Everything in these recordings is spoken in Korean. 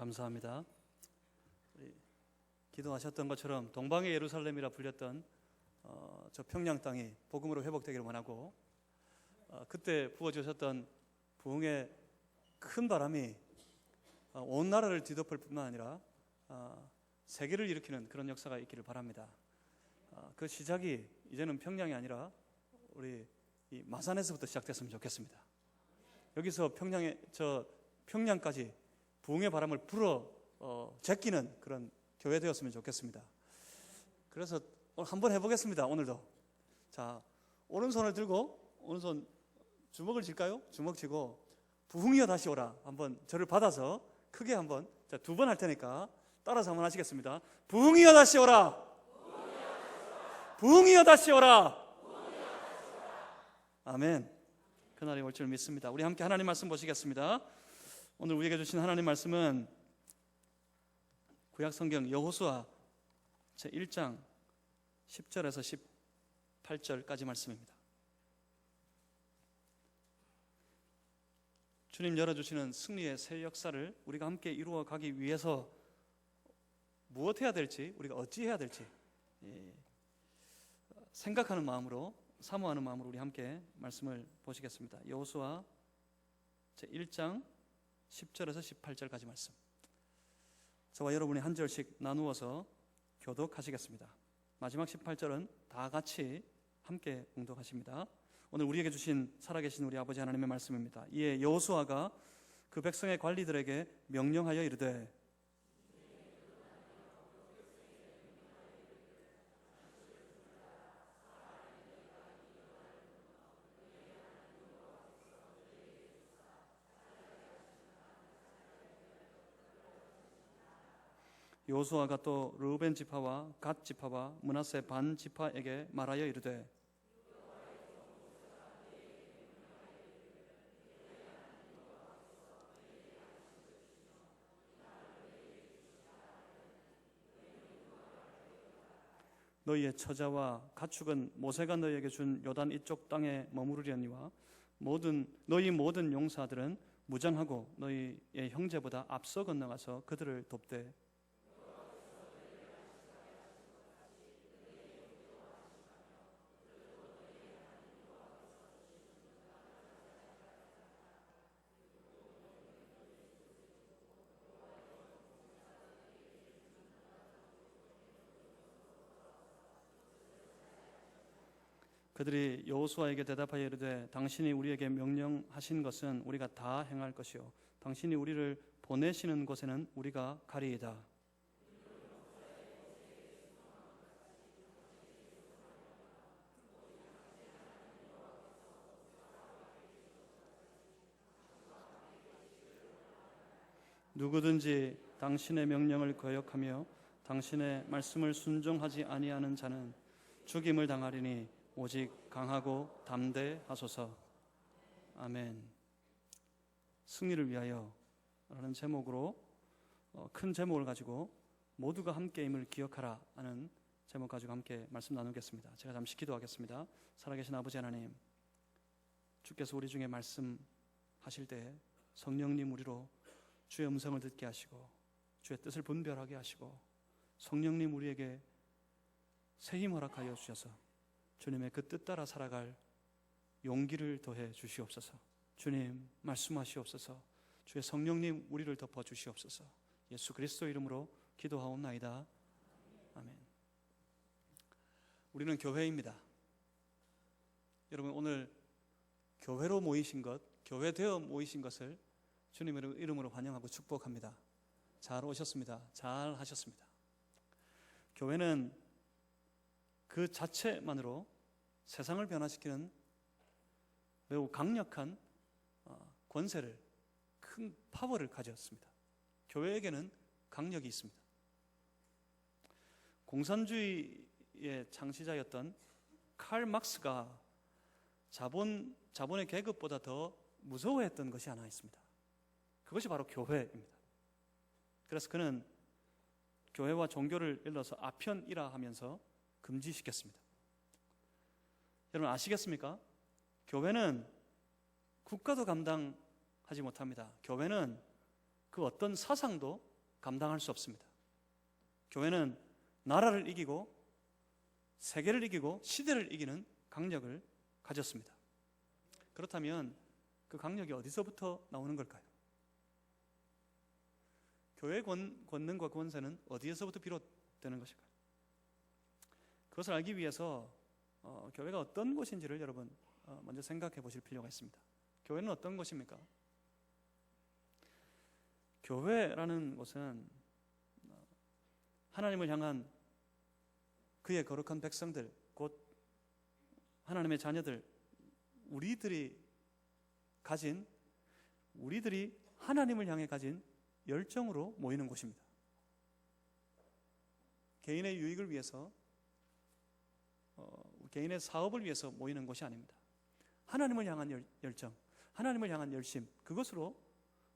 감사합니다. 기도하셨던 것처럼 동방의 예루살렘이라 불렸던 저 평양 땅이 복음으로 회복되기를 원하고, 그때 부어주셨던 부흥의 큰 바람이 온 나라를 뒤덮을 뿐만 아니라 세계를 일으키는 그런 역사가 있기를 바랍니다. 그 시작이 이제는 평양이 아니라 우리 이 마산에서부터 시작됐으면 좋겠습니다. 여기서 평양까지 부흥의 바람을 불어 제끼는 그런 교회 되었으면 좋겠습니다. 그래서 한번 해보겠습니다. 오늘도. 자, 오른손을 들고, 오른손 주먹을 쥘까요? 주먹 쥐고 부흥이여 다시 오라. 한번 저를 받아서 크게 한번, 자, 2번 할 테니까 따라서 한번 하시겠습니다. 부흥이여 다시 오라. 부흥이여 다시 오라. 아멘. 그날이 올 줄 믿습니다. 우리 함께 하나님 말씀 보시겠습니다. 오늘 우리에게 주신 하나님 말씀은 구약성경 여호수아 제1장 10절에서 18절까지 말씀입니다. 주님 열어주시는 승리의 새 역사를 우리가 함께 이루어 가기 위해서 무엇 해야 될지, 우리가 어찌해야 될지 생각하는 마음으로, 사모하는 마음으로 우리 함께 말씀을 보시겠습니다. 여호수아 제1장 10절에서 18절까지 말씀, 저와 여러분이 한 절씩 나누어서 교독하시겠습니다. 마지막 18절은 다 같이 함께 봉독하십니다. 오늘 우리에게 주신 살아계신 우리 아버지 하나님의 말씀입니다. 이에 여호수아가 그 백성의 관리들에게 명령하여 이르되, 여호수아가 또 르우벤 지파와 갓 지파와 므낫세 반 지파에게 말하여 이르되, 너희의 처자와 가축은 모세가 너희에게 준 요단 이쪽 땅에 머무르려니와 너희 모든 용사들은 무장하고 너희의 형제보다 앞서 건너가서 그들을 돕되, 그들이 여호수아에게 대답하여 이르되, 당신이 우리에게 명령하신 것은 우리가 다 행할 것이요 당신이 우리를 보내시는 곳에는 우리가 가리이다. 누구든지 당신의 명령을 거역하며 당신의 말씀을 순종하지 아니하는 자는 죽임을 당하리니 오직 강하고 담대하소서. 아멘. 승리를 위하여 라는 제목으로, 큰 제목을 가지고 모두가 함께임을 기억하라 하는 제목 가지고 함께 말씀 나누겠습니다. 제가 잠시 기도하겠습니다. 살아계신 아버지 하나님, 주께서 우리 중에 말씀하실 때 성령님 우리로 주의 음성을 듣게 하시고 주의 뜻을 분별하게 하시고, 성령님 우리에게 새 힘 허락하여 주셔서 주님의 그 뜻 따라 살아갈 용기를 더해 주시옵소서. 주님 말씀하시옵소서. 주의 성령님 우리를 덮어 주시옵소서. 예수 그리스도 이름으로 기도하옵나이다. 아멘. 우리는 교회입니다. 여러분, 오늘 교회로 모이신 것, 교회되어 모이신 것을 주님의 이름으로 환영하고 축복합니다. 잘 오셨습니다. 잘 하셨습니다. 교회는 그 자체만으로 세상을 변화시키는 매우 강력한 권세를, 큰 파워를 가졌습니다. 교회에게는 강력이 있습니다. 공산주의의 창시자였던 칼 막스가 자본의 계급보다 더 무서워했던 것이 하나 있습니다. 그것이 바로 교회입니다. 그래서 그는 교회와 종교를 일러서 아편이라 하면서 금지시켰습니다. 여러분 아시겠습니까? 교회는 국가도 감당하지 못합니다. 교회는 그 어떤 사상도 감당할 수 없습니다. 교회는 나라를 이기고 세계를 이기고 시대를 이기는 강력을 가졌습니다. 그렇다면 그 강력이 어디서부터 나오는 걸까요? 교회의 권능과 권세는 어디에서부터 비롯되는 것일까요? 그것을 알기 위해서 교회가 어떤 곳인지를 여러분 먼저 생각해 보실 필요가 있습니다. 교회는 어떤 곳입니까? 교회라는 곳은 하나님을 향한 그의 거룩한 백성들, 곧 하나님의 자녀들, 우리들이 하나님을 향해 가진 열정으로 모이는 곳입니다. 개인의 유익을 위해서, 개인의 사업을 위해서 모이는 곳이 아닙니다. 하나님을 향한 열정, 하나님을 향한 열심, 그것으로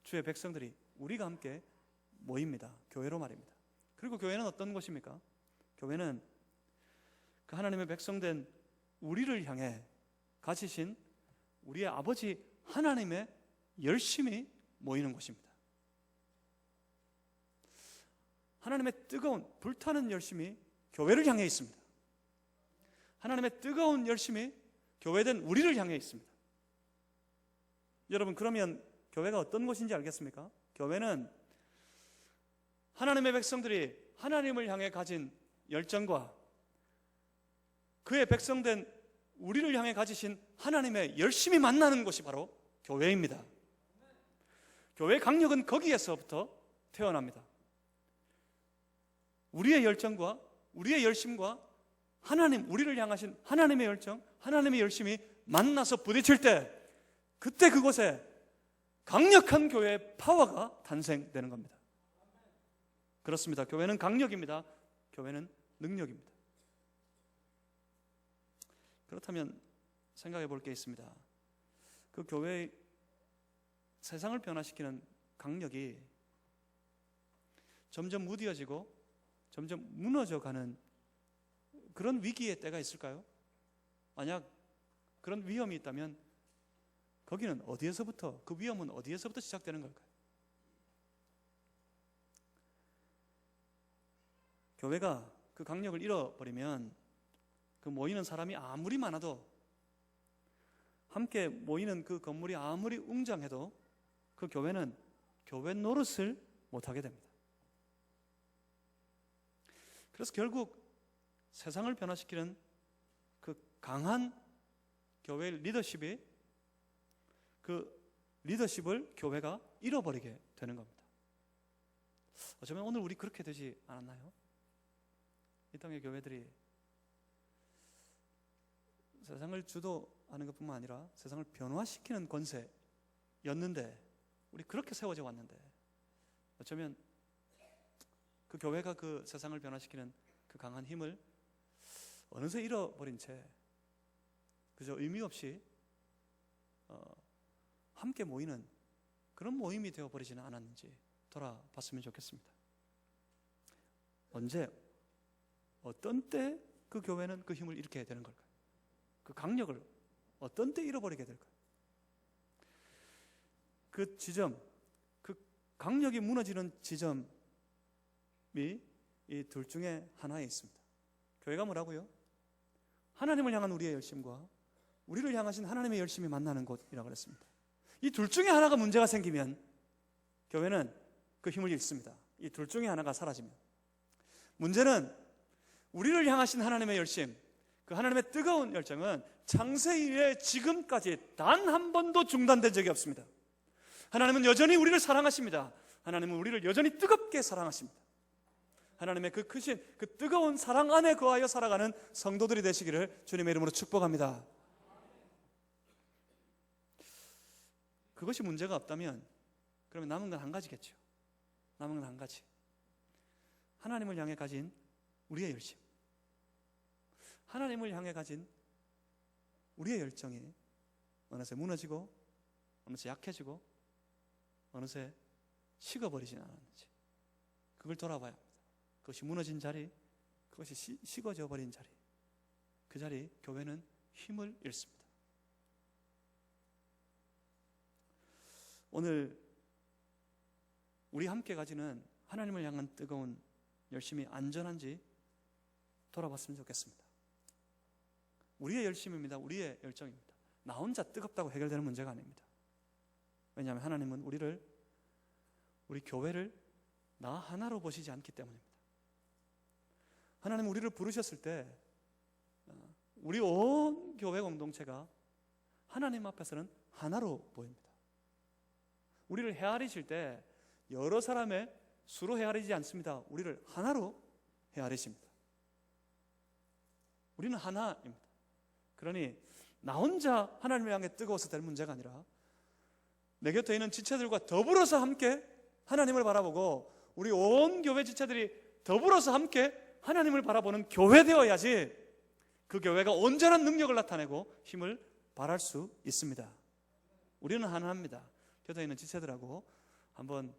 주의 백성들이, 우리가 함께 모입니다. 교회로 말입니다. 그리고 교회는 어떤 곳입니까? 교회는 그 하나님의 백성된 우리를 향해 가지신 우리의 아버지 하나님의 열심이 모이는 곳입니다. 하나님의 뜨거운 불타는 열심이 교회를 향해 있습니다. 하나님의 뜨거운 열심이 교회된 우리를 향해 있습니다. 여러분, 그러면 교회가 어떤 곳인지 알겠습니까? 교회는 하나님의 백성들이 하나님을 향해 가진 열정과 그의 백성된 우리를 향해 가지신 하나님의 열심이 만나는 곳이 바로 교회입니다. 교회의 강력은 거기에서부터 태어납니다. 우리의 열정과 우리의 열심과 하나님, 우리를 향하신 하나님의 열정, 하나님의 열심이 만나서 부딪힐 때, 그때 그곳에 강력한 교회의 파워가 탄생되는 겁니다. 그렇습니다. 교회는 강력입니다. 교회는 능력입니다. 그렇다면 생각해 볼 게 있습니다. 그 교회의 세상을 변화시키는 강력이 점점 무뎌지고 점점 무너져가는 그런 위기의 때가 있을까요? 만약 그런 위험이 있다면 거기는 어디에서부터, 그 위험은 어디에서부터 시작되는 걸까요? 교회가 그 강력을 잃어버리면 그 모이는 사람이 아무리 많아도, 함께 모이는 그 건물이 아무리 웅장해도 그 교회는 교회 노릇을 못하게 됩니다. 그래서 결국 세상을 변화시키는 그 강한 교회 리더십이, 그 리더십을 교회가 잃어버리게 되는 겁니다. 어쩌면 오늘 우리 그렇게 되지 않았나요? 이 땅의 교회들이 세상을 주도하는 것뿐만 아니라 세상을 변화시키는 권세였는데, 우리 그렇게 세워져 왔는데, 어쩌면 그 교회가 그 세상을 변화시키는 그 강한 힘을 어느새 잃어버린 채 그저 의미 없이 함께 모이는 그런 모임이 되어버리지는 않았는지 돌아봤으면 좋겠습니다. 언제, 어떤 때 그 교회는 그 힘을 잃게 되는 걸까요? 그 강력을 어떤 때 잃어버리게 될까요? 그 지점, 그 강력이 무너지는 지점이 이 둘 중에 하나에 있습니다. 교회가 뭐라고요? 하나님을 향한 우리의 열심과 우리를 향하신 하나님의 열심이 만나는 곳이라고 그랬습니다. 이 둘 중에 하나가 문제가 생기면 교회는 그 힘을 잃습니다. 이 둘 중에 하나가 사라지면. 문제는 우리를 향하신 하나님의 열심, 그 하나님의 뜨거운 열정은 창세 이래 지금까지 단 한 번도 중단된 적이 없습니다. 하나님은 여전히 우리를 사랑하십니다. 하나님은 우리를 여전히 뜨겁게 사랑하십니다. 하나님의 그 크신 그 뜨거운 사랑 안에 거하여 살아가는 성도들이 되시기를 주님의 이름으로 축복합니다. 그것이 문제가 없다면 그러면 남은 건 한 가지겠죠. 남은 건 한 가지. 하나님을 향해 가진 우리의 열심, 하나님을 향해 가진 우리의 열정이 어느새 무너지고 어느새 약해지고 어느새 식어버리진 않았는지, 그걸 돌아봐야 합니다. 그것이 무너진 자리, 그것이 식어져 버린 자리, 그 자리 교회는 힘을 잃습니다. 오늘 우리 함께 가지는 하나님을 향한 뜨거운 열심이 안전한지 돌아봤으면 좋겠습니다. 우리의 열심입니다. 우리의 열정입니다. 나 혼자 뜨겁다고 해결되는 문제가 아닙니다. 왜냐하면 하나님은 우리 교회를 나 하나로 보시지 않기 때문입니다. 하나님 우리를 부르셨을 때 우리 온 교회 공동체가 하나님 앞에서는 하나로 보입니다. 우리를 헤아리실 때 여러 사람의 수로 헤아리지 않습니다. 우리를 하나로 헤아리십니다. 우리는 하나입니다. 그러니 나 혼자 하나님을 향해 뜨거워서 될 문제가 아니라 내 곁에 있는 지체들과 더불어서 함께 하나님을 바라보고 우리 온 교회 지체들이 더불어서 함께 하나님을 바라보는 교회 되어야지 그 교회가 온전한 능력을 나타내고 힘을 발할 수 있습니다. 우리는 하나입니다. 곁에 있는 지체들하고 한번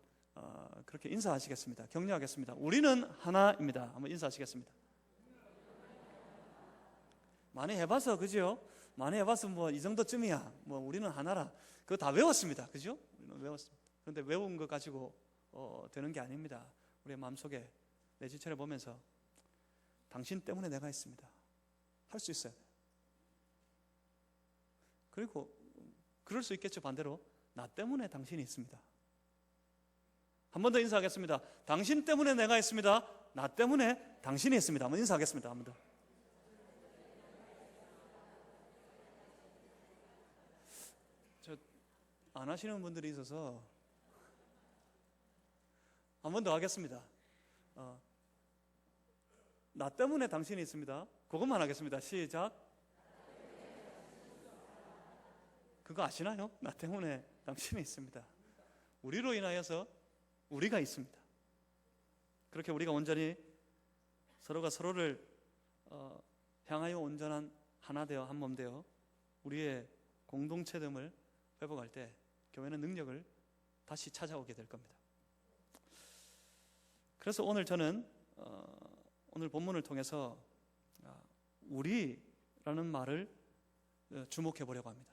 그렇게 인사하시겠습니다. 격려하겠습니다. 우리는 하나입니다. 한번 인사하시겠습니다. 많이 해봐서 그죠? 많이 해봐서 뭐 이 정도쯤이야. 뭐 우리는 하나라. 그거 다 외웠습니다. 그죠? 우리는 외웠습니다. 그런데 외운 거 가지고 되는 게 아닙니다. 우리의 마음속에 내 지체를 보면서 당신 때문에 내가 있습니다. 할 수 있어요. 그리고 그럴 수 있겠죠. 반대로 나 때문에 당신이 있습니다. 한 번 더 인사하겠습니다. 당신 때문에 내가 있습니다. 나 때문에 당신이 있습니다. 한번 인사하겠습니다. 한 번 더. 안 하시는 분들이 있어서 한 번 더 하겠습니다. 나 때문에 당신이 있습니다. 그것만 하겠습니다. 시작. 그거 아시나요? 나 때문에 당신이 있습니다. 우리로 인하여서 우리가 있습니다. 그렇게 우리가 온전히 서로가 서로를 향하여 온전한 하나 되어 한 몸 되어 우리의 공동체됨을 회복할 때 교회는 능력을 다시 찾아오게 될 겁니다. 그래서 오늘 저는 오늘 본문을 통해서 우리라는 말을 주목해 보려고 합니다.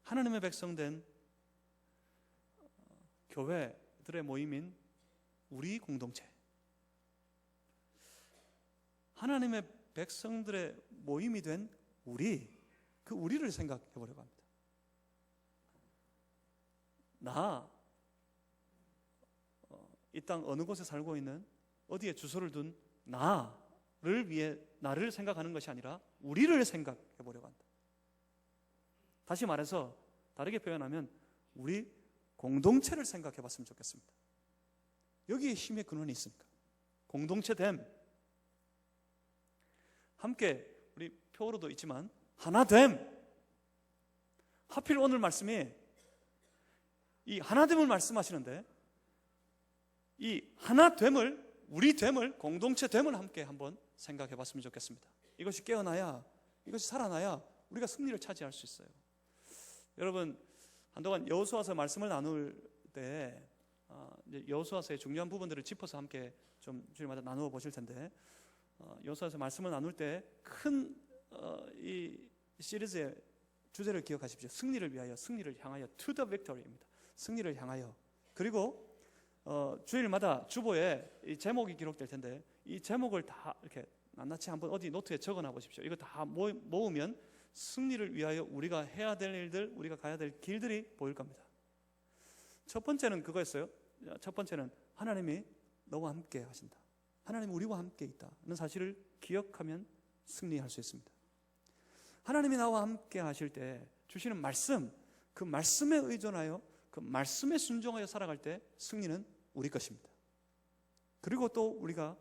하나님의 백성된 교회들의 모임인 우리 공동체, 하나님의 백성들의 모임이 된 그 우리를 생각해 보려고 합니다. 이 땅 어느 곳에 살고 있는 어디에 주소를 둔 나를 위해 나를 생각하는 것이 아니라 우리를 생각해 보려고 한다. 다시 말해서 다르게 표현하면 우리 공동체를 생각해 봤으면 좋겠습니다. 여기에 힘의 근원이 있습니까? 공동체됨, 함께 우리 표로도 있지만 하나됨. 하필 오늘 말씀이 이 하나됨을 말씀하시는데 이 하나됨을, 우리됨을, 공동체됨을 함께 한번 생각해 봤으면 좋겠습니다. 이것이 깨어나야, 이것이 살아나야 우리가 승리를 차지할 수 있어요. 여러분, 한동안 여호수아서 말씀을 나눌 때 여호수아서의 중요한 부분들을 짚어서 함께 좀 주일마다 나누어 보실 텐데, 여호수아서 말씀을 나눌 때 큰 이 시리즈의 주제를 기억하십시오. 승리를 위하여, 승리를 향하여, to the victory입니다. 승리를 향하여. 그리고 주일마다 주보에 이 제목이 기록될 텐데 이 제목을 다 이렇게 낱낱이 한번 어디 노트에 적어놔 보십시오. 이거 다 모으면 승리를 위하여 우리가 해야 될 일들, 우리가 가야 될 길들이 보일 겁니다. 첫 번째는 그거였어요. 첫 번째는 하나님이 너와 함께 하신다. 하나님 우리와 함께 있다는 사실을 기억하면 승리할 수 있습니다. 하나님이 나와 함께 하실 때 주시는 말씀, 그 말씀에 의존하여 그 말씀에 순종하여 살아갈 때 승리는 우리 것입니다. 그리고 또 우리가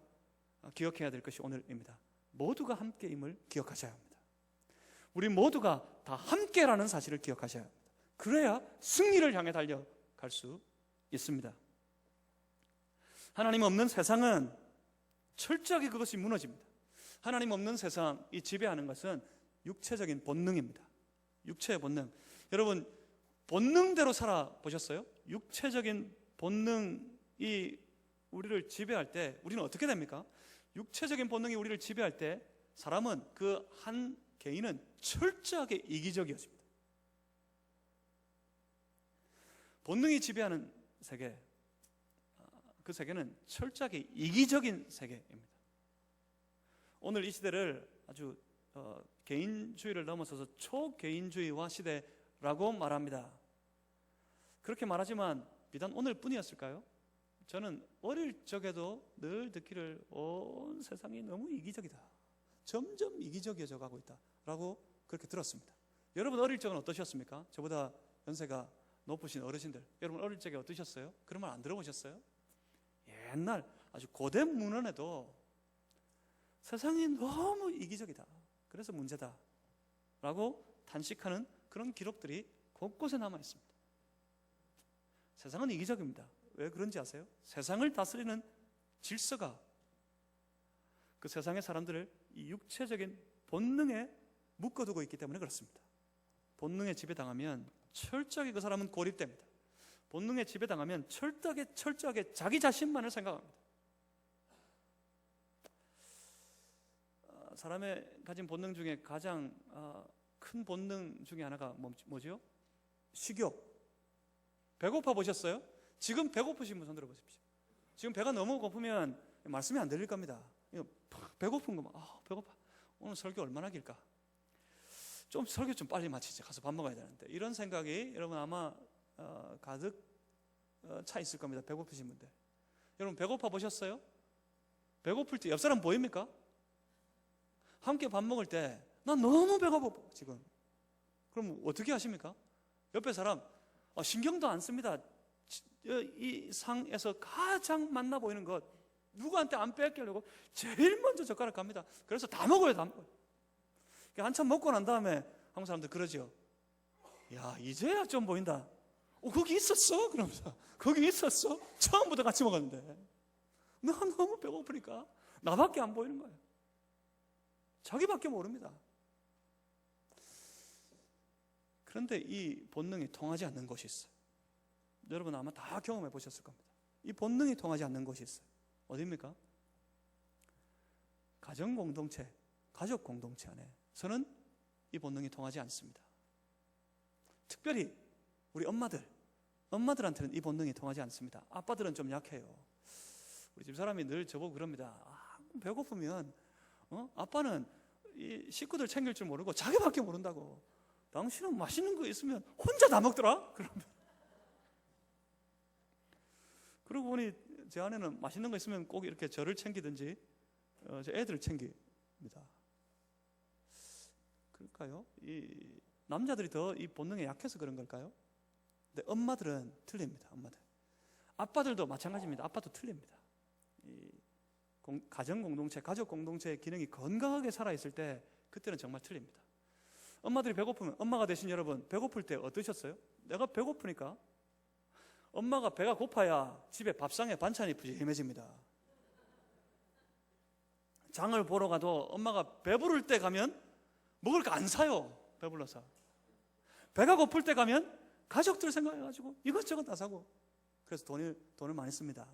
기억해야 될 것이 오늘입니다. 모두가 함께임을 기억하셔야 합니다. 우리 모두가 다 함께라는 사실을 기억하셔야 합니다. 그래야 승리를 향해 달려갈 수 있습니다. 하나님 없는 세상은 철저하게 그것이 무너집니다. 하나님 없는 세상이 지배하는 것은 육체적인 본능입니다. 육체의 본능. 여러분, 본능대로 살아보셨어요? 육체적인 본능이 우리를 지배할 때 우리는 어떻게 됩니까? 육체적인 본능이 우리를 지배할 때 사람은, 그 한 개인은 철저하게 이기적이어집니다. 본능이 지배하는 세계, 그 세계는 철저하게 이기적인 세계입니다. 오늘 이 시대를 아주 개인주의를 넘어서서 초개인주의화 시대라고 말합니다. 그렇게 말하지만 비단 오늘뿐이었을까요? 저는 어릴 적에도 늘 듣기를 온 세상이 너무 이기적이다, 점점 이기적이어져 가고 있다라고 그렇게 들었습니다. 여러분 어릴 적은 어떠셨습니까? 저보다 연세가 높으신 어르신들, 여러분 어릴 적에 어떠셨어요? 그런 말 안 들어보셨어요? 옛날 아주 고된 문헌에도 세상이 너무 이기적이다, 그래서 문제다 라고 단식하는 그런 기록들이 곳곳에 남아 있습니다. 세상은 이기적입니다. 왜 그런지 아세요? 세상을 다스리는 질서가 그 세상의 사람들을 이 육체적인 본능에 묶어두고 있기 때문에 그렇습니다. 본능에 지배당하면 철저하게 그 사람은 고립됩니다. 본능에 지배당하면 철저하게 자기 자신만을 생각합니다. 사람의 가진 본능 중에 가장 큰 본능 중에 하나가 뭐죠? 식욕. 배고파 보셨어요? 지금 배고프신 분 손 들어보십시오. 지금 배가 너무 고프면 말씀이 안 들릴 겁니다. 배고픈 거 배고파. 오늘 설교 얼마나 길까? 좀 설교 좀 빨리 마치자. 가서 밥 먹어야 되는데. 이런 생각이 여러분 아마 가득 차 있을 겁니다. 배고프신 분들. 여러분 배고파 보셨어요? 배고플 때 옆 사람 보입니까? 함께 밥 먹을 때 난 너무 배고파 지금. 그럼 어떻게 하십니까? 옆에 사람 신경도 안 씁니다. 이 상에서 가장 맛나 보이는 것 누구한테 안 뺏기려고 제일 먼저 젓가락 갑니다. 그래서 다 먹어요. 다 먹어요. 한참 먹고 난 다음에 한국 사람들 그러죠. 야 이제야 좀 보인다. 거기 있었어? 그러면서 거기 있었어? 처음부터 같이 먹었는데 나 너무 배고프니까 나밖에 안 보이는 거예요. 자기밖에 모릅니다. 그런데 이 본능이 통하지 않는 것이 있어요. 여러분 아마 다 경험해 보셨을 겁니다. 이 본능이 통하지 않는 것이 있어요. 어디입니까? 가정 공동체, 가족 공동체 안에서는 이 본능이 통하지 않습니다. 특별히 우리 엄마들한테는 이 본능이 통하지 않습니다. 아빠들은 좀 약해요. 우리 집사람이 늘 저보고 그럽니다. 배고프면 아빠는 이 식구들 챙길 줄 모르고 자기밖에 모른다고. 당신은 맛있는 거 있으면 혼자 다 먹더라? 그러면. 그러고 보니 제 아내는 맛있는 거 있으면 꼭 이렇게 저를 챙기든지 제 애들을 챙깁니다. 그럴까요? 이 남자들이 더 이 본능에 약해서 그런 걸까요? 근데 엄마들은 틀립니다. 엄마들. 아빠들도 마찬가지입니다. 아빠도 틀립니다. 이 가정 공동체, 가족 공동체의 기능이 건강하게 살아있을 때 그때는 정말 틀립니다. 엄마들이 배고프면 엄마가 되신 여러분 배고플 때 어떠셨어요? 내가 배고프니까 엄마가 배가 고파야 집에 밥상에 반찬이 푸짐해집니다. 장을 보러 가도 엄마가 배부를 때 가면 먹을 거 안 사요. 배불러서. 배가 고플 때 가면 가족들 생각해가지고 이것저것 다 사고. 그래서 돈을 많이 씁니다.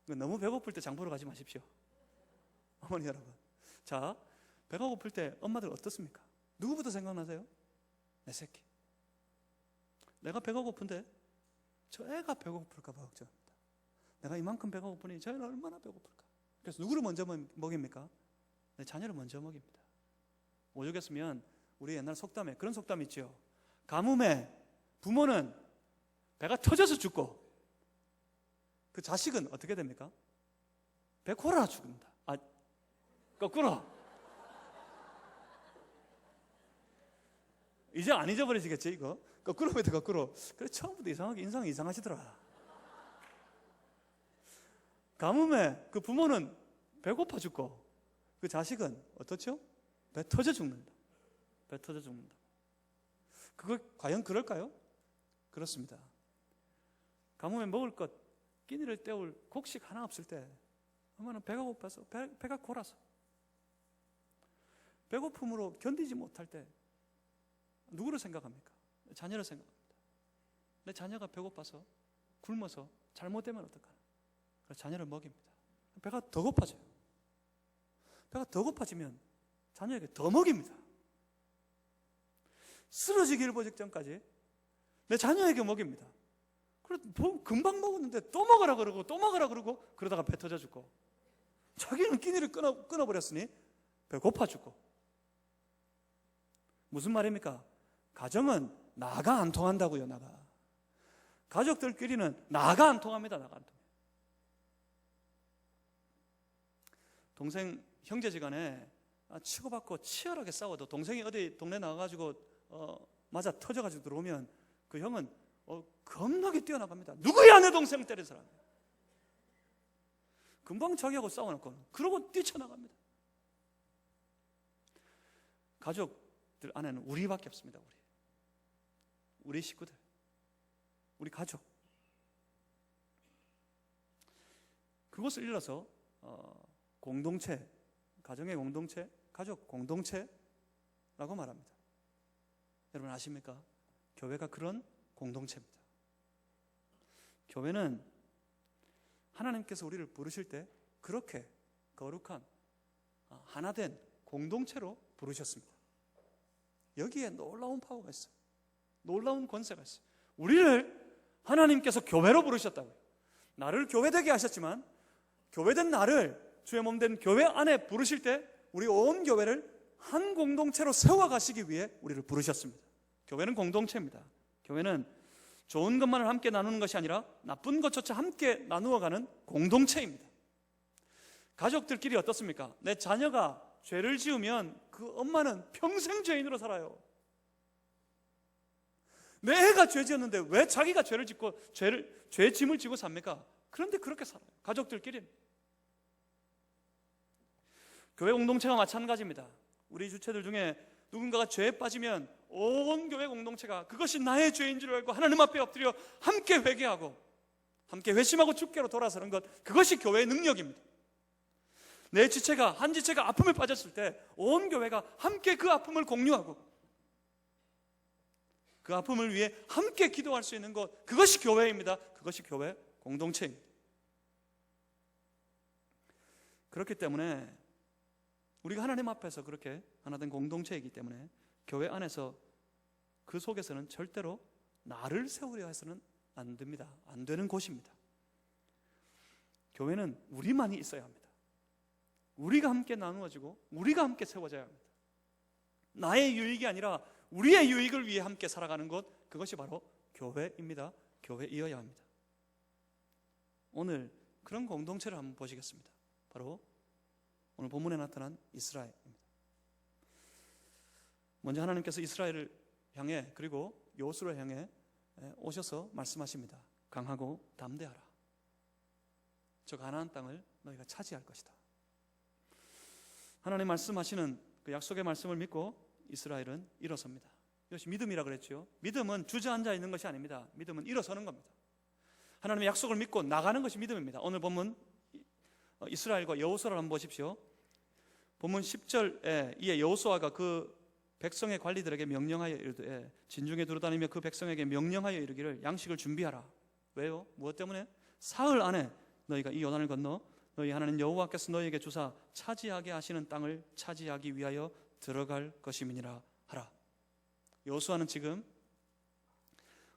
너무 배고플 때 장 보러 가지 마십시오. 어머니 여러분. 자, 배가 고플 때 엄마들 어떻습니까? 누구부터 생각나세요? 내 새끼. 내가 배가 고픈데 저 애가 배고플까 봐 걱정합니다. 내가 이만큼 배가 고프니 저 애는 얼마나 배고플까. 그래서 누구를 먼저 먹입니까? 내 자녀를 먼저 먹입니다. 오죽했으면 우리 옛날 속담에 그런 속담이 있죠. 가뭄에 부모는 배가 터져서 죽고 그 자식은 어떻게 됩니까? 배 골아 죽는다. 거꾸로. 이제 안 잊어버리시겠죠 이거? 거꾸로 해도 거꾸로. 그래 처음부터 이상하게 인상이 이상하시더라. 가뭄에 그 부모는 배고파 죽고 그 자식은 어떻죠? 배 터져 죽는다. 배 터져 죽는다. 그거 과연 그럴까요? 그렇습니다. 가뭄에 먹을 것 끼니를 때울 곡식 하나 없을 때 엄마는 배가 고파서 배가 골아서 배고픔으로 견디지 못할 때 누구를 생각합니까? 자녀를 생각합니다. 내 자녀가 배고파서 굶어서 잘못되면 어떡하나. 그래서 자녀를 먹입니다. 배가 더 고파져요. 배가 더 고파지면 자녀에게 더 먹입니다. 쓰러지기 일보 직전까지 내 자녀에게 먹입니다. 그래 금방 먹었는데 또 먹으라 그러고 또 먹으라 그러고 그러다가 배 터져 죽고, 자기는 끼니를 끊어버렸으니 배고파 죽고. 무슨 말입니까? 가정은 나가 안 통한다고요. 나가. 가족들끼리는 나가 안 통합니다. 나가 안 통해요. 동생 형제지간에 치고받고 치열하게 싸워도 동생이 어디 동네 나가가지고 맞아 터져가지고 들어오면 그 형은 겁나게 뛰어나갑니다. 누구야 내 동생 때린 사람. 금방 자기하고 싸워놓고 그러고 뛰쳐나갑니다. 가족들 안에는 우리밖에 없습니다. 우리 식구들, 우리 가족. 그것을 일러서 공동체, 가정의 공동체, 가족 공동체라고 말합니다. 여러분 아십니까? 교회가 그런 공동체입니다. 교회는 하나님께서 우리를 부르실 때 그렇게 거룩한 하나된 공동체로 부르셨습니다. 여기에 놀라운 파워가 있어요. 놀라운 권세가 있어요. 우리를 하나님께서 교회로 부르셨다고요. 나를 교회되게 하셨지만 교회된 나를 주의 몸된 교회 안에 부르실 때 우리 온 교회를 한 공동체로 세워가시기 위해 우리를 부르셨습니다. 교회는 공동체입니다. 교회는 좋은 것만을 함께 나누는 것이 아니라 나쁜 것조차 함께 나누어가는 공동체입니다. 가족들끼리 어떻습니까? 내 자녀가 죄를 지으면 그 엄마는 평생 죄인으로 살아요. 내 애가 죄 지었는데 왜 자기가 죄를 짓고 죄 짐을 지고 삽니까? 그런데 그렇게 살아요. 가족들끼리는. 교회 공동체가 마찬가지입니다. 우리 주체들 중에 누군가가 죄에 빠지면 온 교회 공동체가 그것이 나의 죄인 줄 알고 하나님 앞에 엎드려 함께 회개하고 함께 회심하고 주께로 돌아서는 것, 그것이 교회의 능력입니다. 내 지체가 한 지체가 아픔에 빠졌을 때 온 교회가 함께 그 아픔을 공유하고 그 아픔을 위해 함께 기도할 수 있는 것, 그것이 교회입니다. 그것이 교회 공동체입니다. 그렇기 때문에 우리가 하나님 앞에서 그렇게 하나된 공동체이기 때문에 교회 안에서 그 속에서는 절대로 나를 세우려 해서는 안 됩니다. 안 되는 곳입니다. 교회는 우리만이 있어야 합니다. 우리가 함께 나누어지고 우리가 함께 세워져야 합니다. 나의 유익이 아니라 우리의 유익을 위해 함께 살아가는 것, 그것이 바로 교회입니다. 교회이어야 합니다. 오늘 그런 공동체를 한번 보시겠습니다. 바로 오늘 본문에 나타난 이스라엘입니다. 먼저 하나님께서 이스라엘을 향해 그리고 여호수아를 향해 오셔서 말씀하십니다. 강하고 담대하라. 저 가나안 땅을 너희가 차지할 것이다. 하나님 말씀하시는 그 약속의 말씀을 믿고 이스라엘은 일어섭니다. 이것이 믿음이라 그랬죠. 믿음은 주저앉아 있는 것이 아닙니다. 믿음은 일어서는 겁니다. 하나님의 약속을 믿고 나가는 것이 믿음입니다. 오늘 본문 이스라엘과 여호수아를 한번 보십시오. 본문 10절에 이에 여호수아가 그 백성의 관리들에게 명령하여 이르되 진중에 두루다니며 그 백성에게 명령하여 이르기를 양식을 준비하라. 왜요? 무엇 때문에? 사흘 안에 너희가 이 요단을 건너 너희 하나님 여호와께서 너희에게 주사 차지하게 하시는 땅을 차지하기 위하여 들어갈 것임이니라 하라. 여호수아는 지금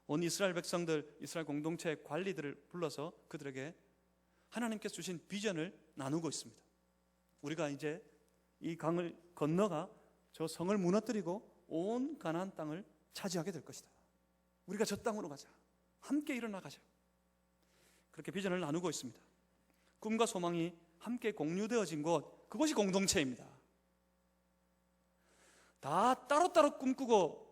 온 이스라엘 백성들, 이스라엘 공동체 관리들을 불러서 그들에게 하나님께서 주신 비전을 나누고 있습니다. 우리가 이제 이 강을 건너가 저 성을 무너뜨리고 온 가나안 땅을 차지하게 될 것이다. 우리가 저 땅으로 가자. 함께 일어나 가자. 그렇게 비전을 나누고 있습니다. 꿈과 소망이 함께 공유되어진 곳, 그것이 공동체입니다. 다 따로따로 꿈꾸고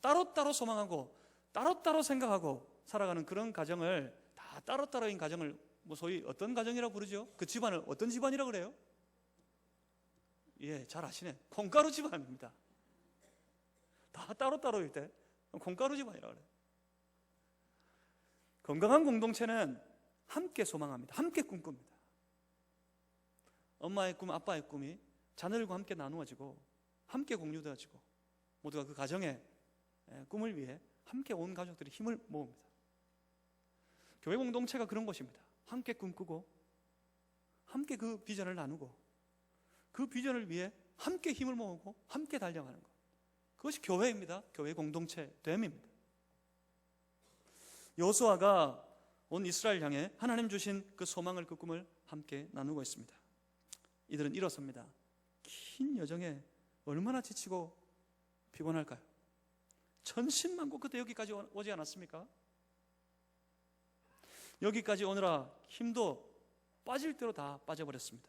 따로따로 소망하고 따로따로 생각하고 살아가는 그런 가정을, 다 따로따로인 가정을 소위 어떤 가정이라고 부르죠? 그 집안을 어떤 집안이라고 그래요? 예, 잘 아시네. 콩가루 집안입니다. 다 따로따로일 때 콩가루 집안이라고 그래요. 건강한 공동체는 함께 소망합니다. 함께 꿈꿉니다. 엄마의 꿈, 아빠의 꿈이 자녀들과 함께 나누어지고 함께 공유되어지고 모두가 그 가정의 꿈을 위해 함께 온 가족들이 힘을 모읍니다. 교회 공동체가 그런 곳입니다. 함께 꿈꾸고 함께 그 비전을 나누고 그 비전을 위해 함께 힘을 모으고 함께 달려가는 것, 그것이 교회입니다. 교회 공동체 됨입니다. 여호수아가 온 이스라엘 향해 하나님 주신 그 소망을, 그 꿈을 함께 나누고 있습니다. 이들은 일어섭니다. 긴 여정에 얼마나 지치고 피곤할까요? 천신만고 그때 여기까지 오지 않았습니까? 여기까지 오느라 힘도 빠질 대로 다 빠져버렸습니다.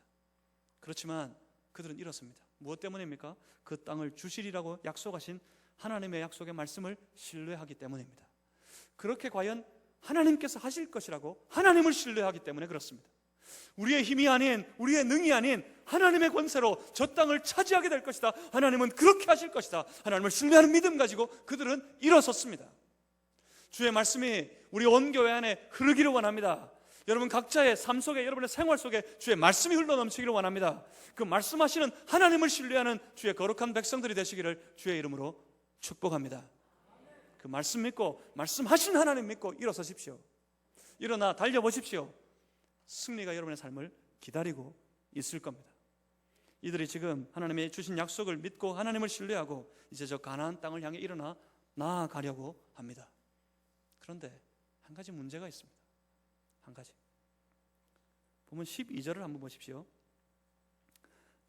그렇지만 그들은 일었습니다. 무엇 때문입니까? 그 땅을 주시리라고 약속하신 하나님의 약속의 말씀을 신뢰하기 때문입니다. 그렇게 과연 하나님께서 하실 것이라고 하나님을 신뢰하기 때문에 그렇습니다. 우리의 힘이 아닌, 우리의 능이 아닌 하나님의 권세로 저 땅을 차지하게 될 것이다, 하나님은 그렇게 하실 것이다, 하나님을 신뢰하는 믿음 가지고 그들은 일어섰습니다. 주의 말씀이 우리 온 교회 안에 흐르기를 원합니다. 여러분 각자의 삶 속에, 여러분의 생활 속에 주의 말씀이 흘러넘치기를 원합니다. 그 말씀하시는 하나님을 신뢰하는 주의 거룩한 백성들이 되시기를 주의 이름으로 축복합니다. 그 말씀 믿고, 말씀하신 하나님 믿고 일어서십시오. 일어나 달려보십시오. 승리가 여러분의 삶을 기다리고 있을 겁니다. 이들이 지금 하나님의 주신 약속을 믿고 하나님을 신뢰하고 이제 저 가나안 땅을 향해 일어나 나아가려고 합니다. 그런데 한 가지 문제가 있습니다. 한 가지. 보면 12절을 한번 보십시오.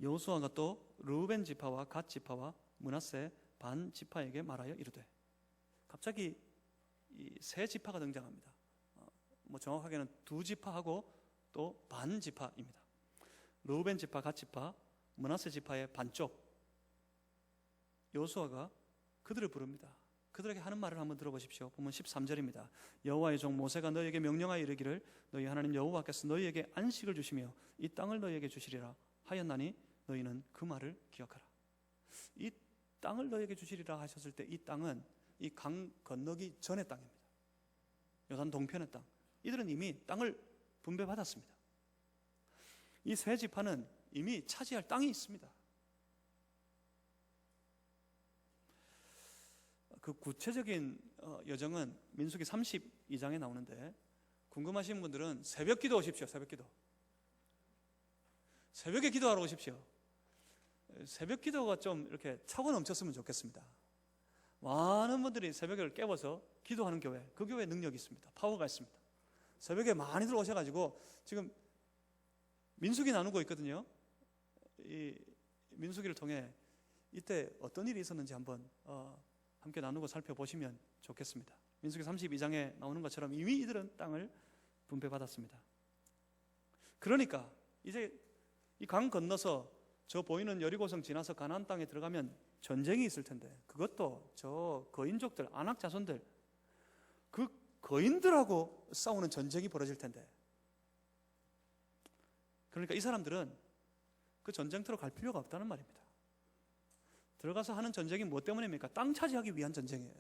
여호수아가 또 르우벤 지파와 갓 지파와 므낫세 반 지파에게 말하여 이르되, 갑자기 이 세 지파가 등장합니다. 정확하게는 두 지파하고 또 반 지파입니다. 르우벤 지파, 갓 지파, 므낫세 지파의 반쪽. 여호수아가 그들을 부릅니다. 그들에게 하는 말을 한번 들어보십시오. 보면 13절입니다. 여호와의 종 모세가 너희에게 명령하여 이르기를 너희 하나님 여호와께서 너희에게 안식을 주시며 이 땅을 너희에게 주시리라 하였나니 너희는 그 말을 기억하라. 이 땅을 너희에게 주시리라 하셨을 때 이 땅은 이 강 건너기 전의 땅입니다. 요단 동편의 땅. 이들은 이미 땅을 분배받았습니다. 이 세 지파는 이미 차지할 땅이 있습니다. 그 구체적인 여정은 민수기 32장에 나오는데, 궁금하신 분들은 새벽 기도 오십시오. 새벽 기도. 새벽에 기도하러 오십시오. 새벽 기도가 좀 이렇게 차고 넘쳤으면 좋겠습니다. 많은 분들이 새벽을 깨워서 기도하는 교회, 그 교회에 능력이 있습니다. 파워가 있습니다. 새벽에 많이들 오셔가지고 지금 민수기 나누고 있거든요. 이 민수기를 통해 이때 어떤 일이 있었는지 한번 함께 나누고 살펴보시면 좋겠습니다. 민수기 32장에 나오는 것처럼 이미 이들은 땅을 분배받았습니다. 그러니까 이제 이 강 건너서 저 보이는 여리고성 지나서 가나안 땅에 들어가면 전쟁이 있을 텐데, 그것도 저 거인족들, 아낙 자손들, 그 거인들하고 싸우는 전쟁이 벌어질 텐데, 그러니까 이 사람들은 그 전쟁터로 갈 필요가 없다는 말입니다. 들어가서 하는 전쟁이 무엇 때문입니까? 땅 차지하기 위한 전쟁이에요.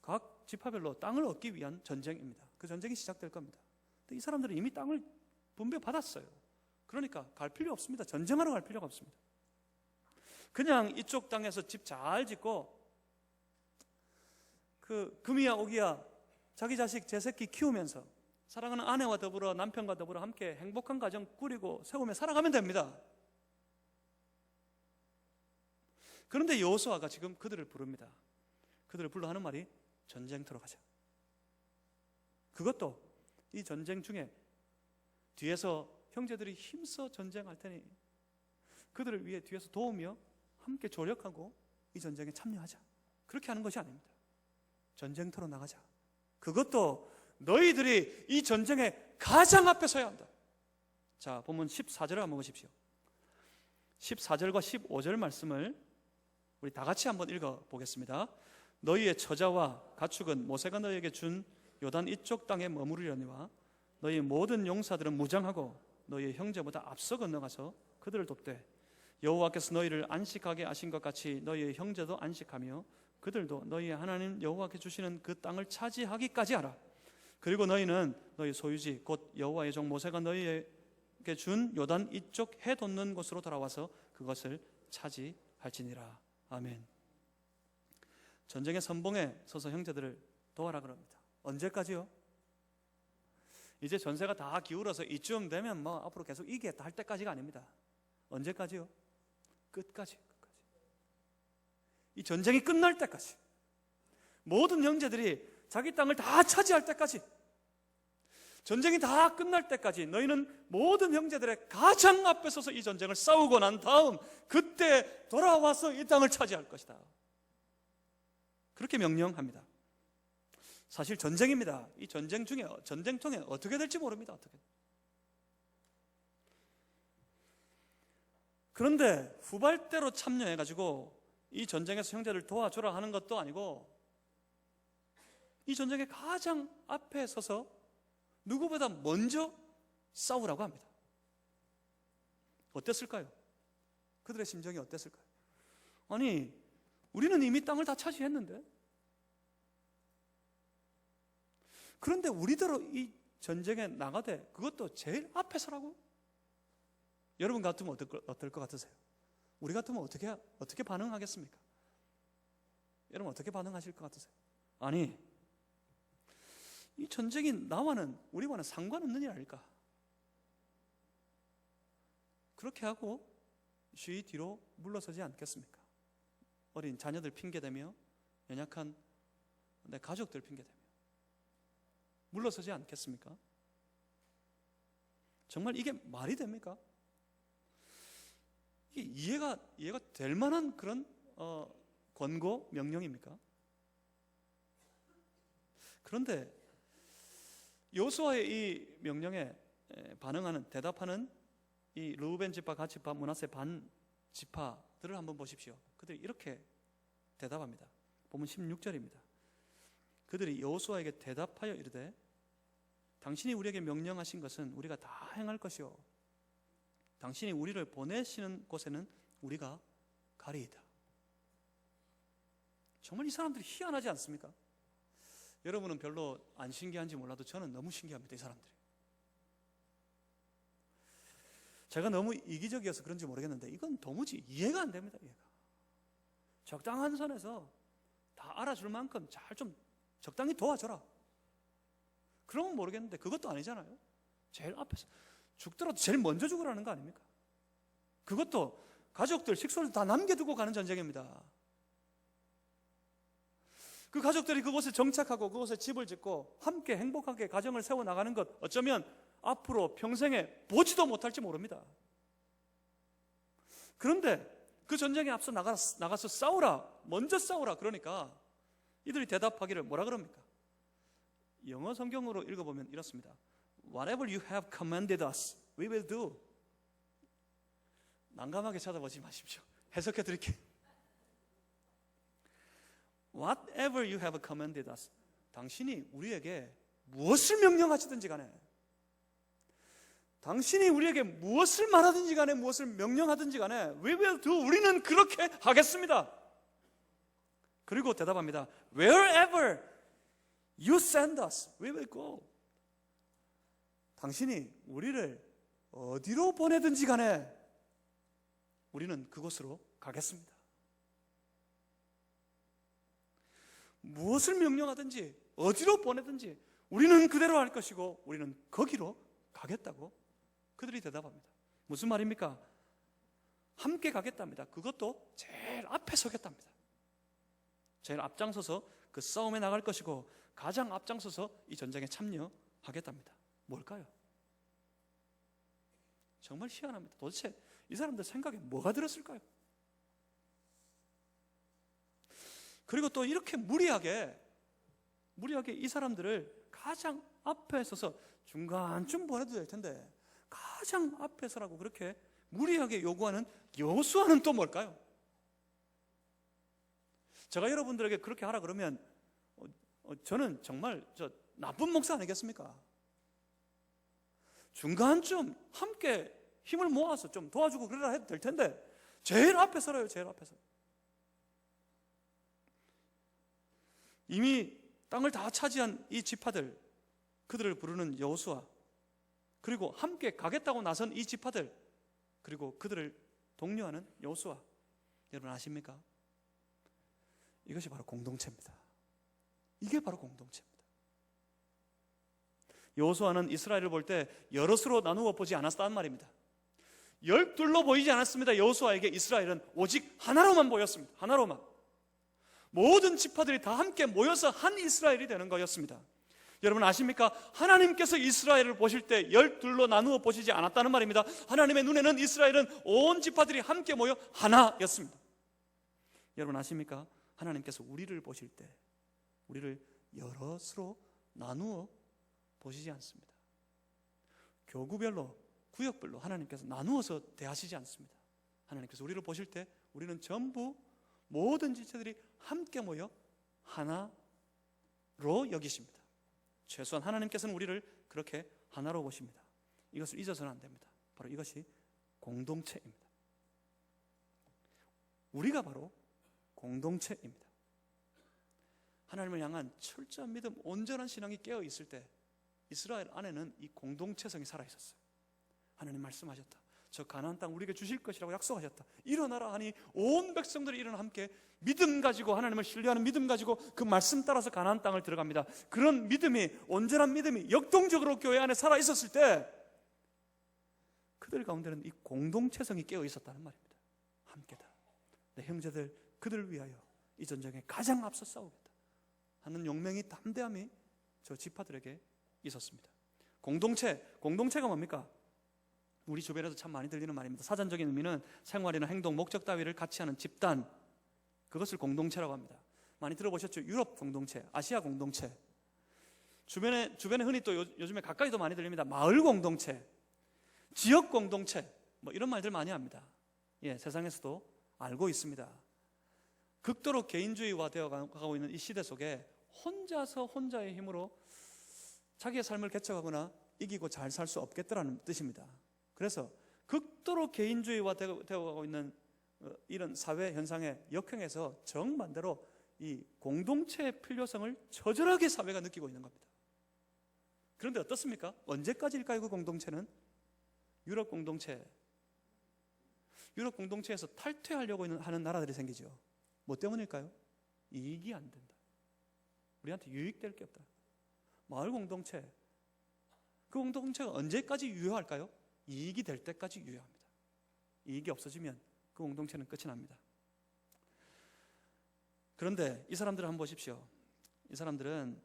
각 지파별로 땅을 얻기 위한 전쟁입니다. 그 전쟁이 시작될 겁니다. 근데 이 사람들은 이미 땅을 분배받았어요. 그러니까 갈 필요 없습니다. 전쟁하러 갈 필요가 없습니다. 그냥 이쪽 땅에서 집 잘 짓고 그 금이야 오기야 자기 자식 제 새끼 키우면서 사랑하는 아내와 더불어, 남편과 더불어 함께 행복한 가정 꾸리고 세우며 살아가면 됩니다. 그런데 여호수아가 지금 그들을 부릅니다. 그들을 불러 하는 말이 전쟁터로 가자. 그것도 이 전쟁 중에 뒤에서 형제들이 힘써 전쟁할 테니 그들을 위해 뒤에서 도우며 함께 조력하고 이 전쟁에 참여하자. 그렇게 하는 것이 아닙니다. 전쟁터로 나가자. 그것도 너희들이 이 전쟁에 가장 앞에 서야 한다. 자, 본문 14절을 한번 보십시오. 14절과 15절 말씀을 우리 다 같이 한번 읽어보겠습니다. 너희의 처자와 가축은 모세가 너희에게 준 요단 이쪽 땅에 머무르려니와 너희 모든 용사들은 무장하고 너희의 형제보다 앞서 건너가서 그들을 돕되 여호와께서 너희를 안식하게 하신 것 같이 너희의 형제도 안식하며 그들도 너희의 하나님 여호와께 주시는 그 땅을 차지하기까지 하라. 그리고 너희는 너희 소유지 곧 여호와의 종 모세가 너희에게 준 요단 이쪽 해 돋는 곳으로 돌아와서 그것을 차지할지니라. 아멘. 전쟁의 선봉에 서서 형제들을 도와라 그럽니다. 언제까지요? 이제 전세가 다 기울어서 이쯤 되면 뭐 앞으로 계속 이기겠다 할 때까지가 아닙니다. 언제까지요? 끝까지. 이 전쟁이 끝날 때까지 모든 형제들이 자기 땅을 다 차지할 때까지, 전쟁이 다 끝날 때까지 너희는 모든 형제들의 가장 앞에 서서 이 전쟁을 싸우고 난 다음 그때 돌아와서 이 땅을 차지할 것이다. 그렇게 명령합니다. 사실 전쟁입니다. 이 전쟁통에 어떻게 될지 모릅니다. 어떻게. 그런데 후발대로 참여해가지고 이 전쟁에서 형제를 도와주라 하는 것도 아니고, 이 전쟁의 가장 앞에 서서 누구보다 먼저 싸우라고 합니다. 어땠을까요? 그들의 심정이 어땠을까요? 아니, 우리는 이미 땅을 다 차지했는데, 그런데 우리대로 이 전쟁에 나가되 그것도 제일 앞에 서라고? 여러분 같으면 어떨 것 같으세요? 우리 같으면 어떻게 반응하겠습니까? 여러분 어떻게 반응하실 것 같으세요? 아니, 이 전쟁이 우리와는 상관없는 일 아닐까? 그렇게 하고 쉬이 뒤로 물러서지 않겠습니까? 어린 자녀들 핑계대며, 연약한 내 가족들 핑계대며 물러서지 않겠습니까? 정말 이게 말이 됩니까? 이게 이해가 될 만한 그런 권고, 명령입니까? 그런데 여호수아의 이 명령에 대답하는 이 르우벤 지파, 갓 지파, 므낫세 반 지파들을 한번 보십시오. 그들이 이렇게 대답합니다. 보면 16절입니다. 그들이 여호수아에게 대답하여 이르되, 당신이 우리에게 명령하신 것은 우리가 다 행할 것이요, 당신이 우리를 보내시는 곳에는 우리가 가리이다. 정말 이 사람들이 희한하지 않습니까? 여러분은 별로 안 신기한지 몰라도 저는 너무 신기합니다. 이 사람들이. 제가 너무 이기적이어서 그런지 모르겠는데 이건 도무지 이해가 안 됩니다. 이해가. 적당한 선에서 다 알아줄 만큼 잘 좀 적당히 도와줘라. 그러면 모르겠는데 그것도 아니잖아요. 제일 앞에서 죽더라도 제일 먼저 죽으라는 거 아닙니까? 그것도 가족들, 식소를 다 남겨두고 가는 전쟁입니다. 그 가족들이 그곳에 정착하고 그곳에 집을 짓고 함께 행복하게 가정을 세워나가는 것, 어쩌면 앞으로 평생에 보지도 못할지 모릅니다. 그런데 그 전쟁에 앞서 나가서 싸우라, 먼저 싸우라 그러니까 이들이 대답하기를 뭐라 그럽니까? 영어 성경으로 읽어보면 이렇습니다. Whatever you have commanded us, we will do. 난감하게 찾아보지 마십시오. 해석해 드릴게요. Whatever you have commanded us, 당신이 우리에게 무엇을 명령하시든지 간에, 당신이 우리에게 무엇을 말하든지 간에, 무엇을 명령하든지 간에 we will do, 우리는 그렇게 하겠습니다. 그리고 대답합니다. Wherever you send us, we will go. 당신이 우리를 어디로 보내든지 간에 우리는 그곳으로 가겠습니다. 무엇을 명령하든지 어디로 보내든지 우리는 그대로 할 것이고 우리는 거기로 가겠다고 그들이 대답합니다. 무슨 말입니까? 함께 가겠답니다. 그것도 제일 앞에 서겠답니다. 제일 앞장서서 그 싸움에 나갈 것이고 가장 앞장서서 이 전쟁에 참여하겠답니다. 뭘까요? 정말 희한합니다. 도대체 이 사람들 생각에 뭐가 들었을까요? 그리고 또 이렇게 무리하게 이 사람들을 가장 앞에 서서 중간쯤 보내도 될 텐데 가장 앞에 서라고 그렇게 무리하게 요구하는 여호수아는 또 뭘까요? 제가 여러분들에게 그렇게 하라 그러면 저는 정말 나쁜 목사 아니겠습니까? 중간쯤 함께 힘을 모아서 좀 도와주고 그러라 해도 될 텐데 제일 앞에 서라요. 제일 앞에서. 이미 땅을 다 차지한 이 지파들, 그들을 부르는 여호수아, 그리고 함께 가겠다고 나선 이 지파들, 그리고 그들을 독려하는 여호수아, 여러분 아십니까? 이것이 바로 공동체입니다. 이게 바로 공동체입니다. 여호수아는 이스라엘을 볼 때 여럿으로 나누어 보지 않았다는 말입니다. 12로 보이지 않았습니다. 여호수아에게 이스라엘은 오직 하나로만 보였습니다. 하나로만. 모든 지파들이 다 함께 모여서 한 이스라엘이 되는 거였습니다. 여러분 아십니까? 하나님께서 이스라엘을 보실 때 12로 나누어 보시지 않았다는 말입니다. 하나님의 눈에는 이스라엘은 온 지파들이 함께 모여 하나였습니다. 여러분 아십니까? 하나님께서 우리를 보실 때 우리를 여럿으로 나누어 보시지 않습니다. 교구별로, 구역별로 하나님께서 나누어서 대하시지 않습니다. 하나님께서 우리를 보실 때 우리는 전부 모든 지체들이 함께 모여 하나로 여기십니다. 최소한 하나님께서는 우리를 그렇게 하나로 보십니다. 이것을 잊어서는 안 됩니다. 바로 이것이 공동체입니다. 우리가 바로 공동체입니다. 하나님을 향한 철저한 믿음, 온전한 신앙이 깨어 있을 때 이스라엘 안에는 이 공동체성이 살아 있었어요. 하나님 말씀하셨다. 저 가나안 땅 우리에게 주실 것이라고 약속하셨다. 일어나라 하니 온 백성들이 일어나 함께 믿음 가지고, 하나님을 신뢰하는 믿음 가지고 그 말씀 따라서 가나안 땅을 들어갑니다. 그런 믿음이, 온전한 믿음이 역동적으로 교회 안에 살아 있었을 때 그들 가운데는 이 공동체성이 깨어 있었다는 말입니다. 함께다. 내 형제들, 그들을 위하여 이 전쟁에 가장 앞서 싸우겠다 하는 용맹이, 담대함이 저 지파들에게 있었습니다. 공동체가 뭡니까? 우리 주변에서 참 많이 들리는 말입니다. 사전적인 의미는 생활이나 행동, 목적 따위를 같이 하는 집단, 그것을 공동체라고 합니다. 많이 들어보셨죠? 유럽 공동체, 아시아 공동체. 주변에 흔히 또 요즘에 가까이도 많이 들립니다. 마을 공동체, 지역 공동체, 뭐 이런 말들 많이 합니다. 예, 세상에서도 알고 있습니다. 극도로 개인주의화 되어 가고 있는 이 시대 속에 혼자서 혼자의 힘으로 자기의 삶을 개척하거나 이기고 잘 살 수 없겠다라는 뜻입니다. 그래서 극도로 개인주의화 되어가고 있는 이런 사회 현상의 역행에서 정반대로 이 공동체의 필요성을 처절하게 사회가 느끼고 있는 겁니다. 그런데 어떻습니까? 언제까지일까요? 그 공동체는? 유럽 공동체에서 탈퇴하려고 하는 나라들이 생기죠. 뭐 때문일까요? 이익이 안 된다. 우리한테 유익될 게 없다. 마을 공동체, 그 공동체가 언제까지 유효할까요? 이익이 될 때까지 유효합니다. 이익이 없어지면 그 공동체는 끝이 납니다. 그런데 이 사람들을 한번 보십시오. 이 사람들은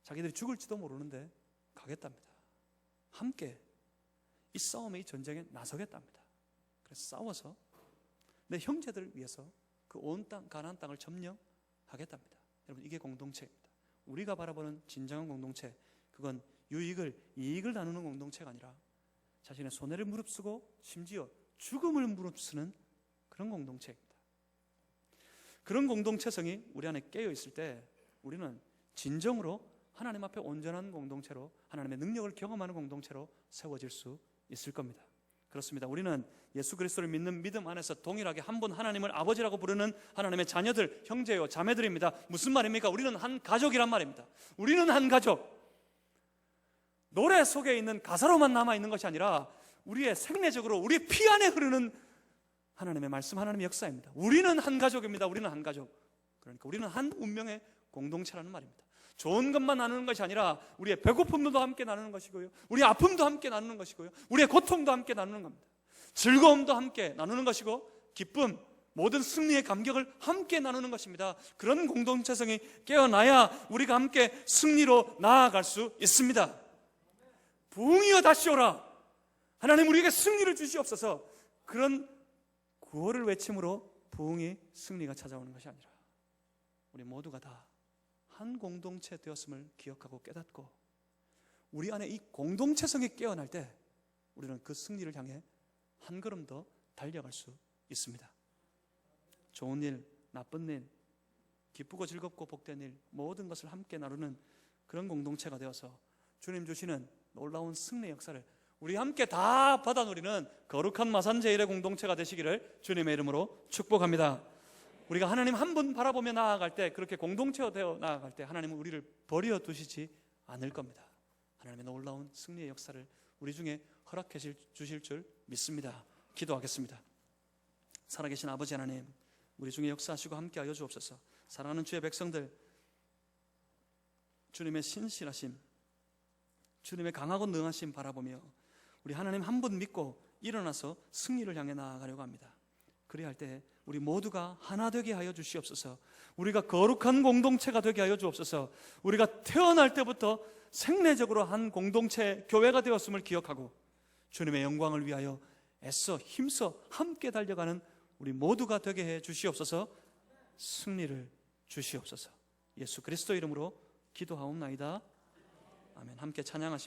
자기들이 죽을지도 모르는데 가겠답니다. 함께 이 싸움에, 이 전쟁에 나서겠답니다. 그래서 싸워서 내 형제들을 위해서 그 온 땅, 가나안 땅을 점령하겠답니다. 여러분, 이게 공동체입니다. 우리가 바라보는 진정한 공동체, 그건 이익을 나누는 공동체가 아니라 자신의 손해를 무릅쓰고 심지어 죽음을 무릅쓰는 그런 공동체입니다. 그런 공동체성이 우리 안에 깨어 있을 때 우리는 진정으로 하나님 앞에 온전한 공동체로, 하나님의 능력을 경험하는 공동체로 세워질 수 있을 겁니다. 그렇습니다. 우리는 예수 그리스도를 믿는 믿음 안에서 동일하게 한 분 하나님을 아버지라고 부르는 하나님의 자녀들, 형제요 자매들입니다. 무슨 말입니까? 우리는 한 가족이란 말입니다. 우리는 한 가족. 노래 속에 있는 가사로만 남아있는 것이 아니라 우리의 생내적으로 우리의 피 안에 흐르는 하나님의 말씀, 하나님의 역사입니다. 우리는 한 가족입니다. 우리는 한 가족. 그러니까 우리는 한 운명의 공동체라는 말입니다. 좋은 것만 나누는 것이 아니라 우리의 배고픔도 함께 나누는 것이고요, 우리의 아픔도 함께 나누는 것이고요, 우리의 고통도 함께 나누는 겁니다. 즐거움도 함께 나누는 것이고, 기쁨, 모든 승리의 감격을 함께 나누는 것입니다. 그런 공동체성이 깨어나야 우리가 함께 승리로 나아갈 수 있습니다. 부흥이여 다시 오라. 하나님 우리에게 승리를 주시옵소서. 그런 구호를 외침으로 부흥이, 승리가 찾아오는 것이 아니라 우리 모두가 다 한 공동체 되었음을 기억하고 깨닫고 우리 안에 이 공동체성이 깨어날 때 우리는 그 승리를 향해 한 걸음 더 달려갈 수 있습니다. 좋은 일, 나쁜 일, 기쁘고 즐겁고 복된 일, 모든 것을 함께 나누는 그런 공동체가 되어서 주님 주시는 놀라운 승리의 역사를 우리 함께 다 받아 누리는 거룩한 마산제일의 공동체가 되시기를 주님의 이름으로 축복합니다. 우리가 하나님 한 분 바라보며 나아갈 때, 그렇게 공동체가 되어 나아갈 때 하나님은 우리를 버려 두시지 않을 겁니다. 하나님의 놀라운 승리의 역사를 우리 중에 허락해 주실 줄 믿습니다. 기도하겠습니다. 살아계신 아버지 하나님, 우리 중에 역사하시고 함께하여 주옵소서. 사랑하는 주의 백성들, 주님의 신실하심, 주님의 강하고 능하심 바라보며 우리 하나님 한 분 믿고 일어나서 승리를 향해 나아가려고 합니다. 그리할 때 우리 모두가 하나 되게 하여 주시옵소서. 우리가 거룩한 공동체가 되게 하여 주옵소서. 우리가 태어날 때부터 생내적으로 한 공동체, 교회가 되었음을 기억하고 주님의 영광을 위하여 애써 힘써 함께 달려가는 우리 모두가 되게 해 주시옵소서. 승리를 주시옵소서. 예수 그리스도 이름으로 기도하옵나이다. 아멘. 함께 찬양하십니다.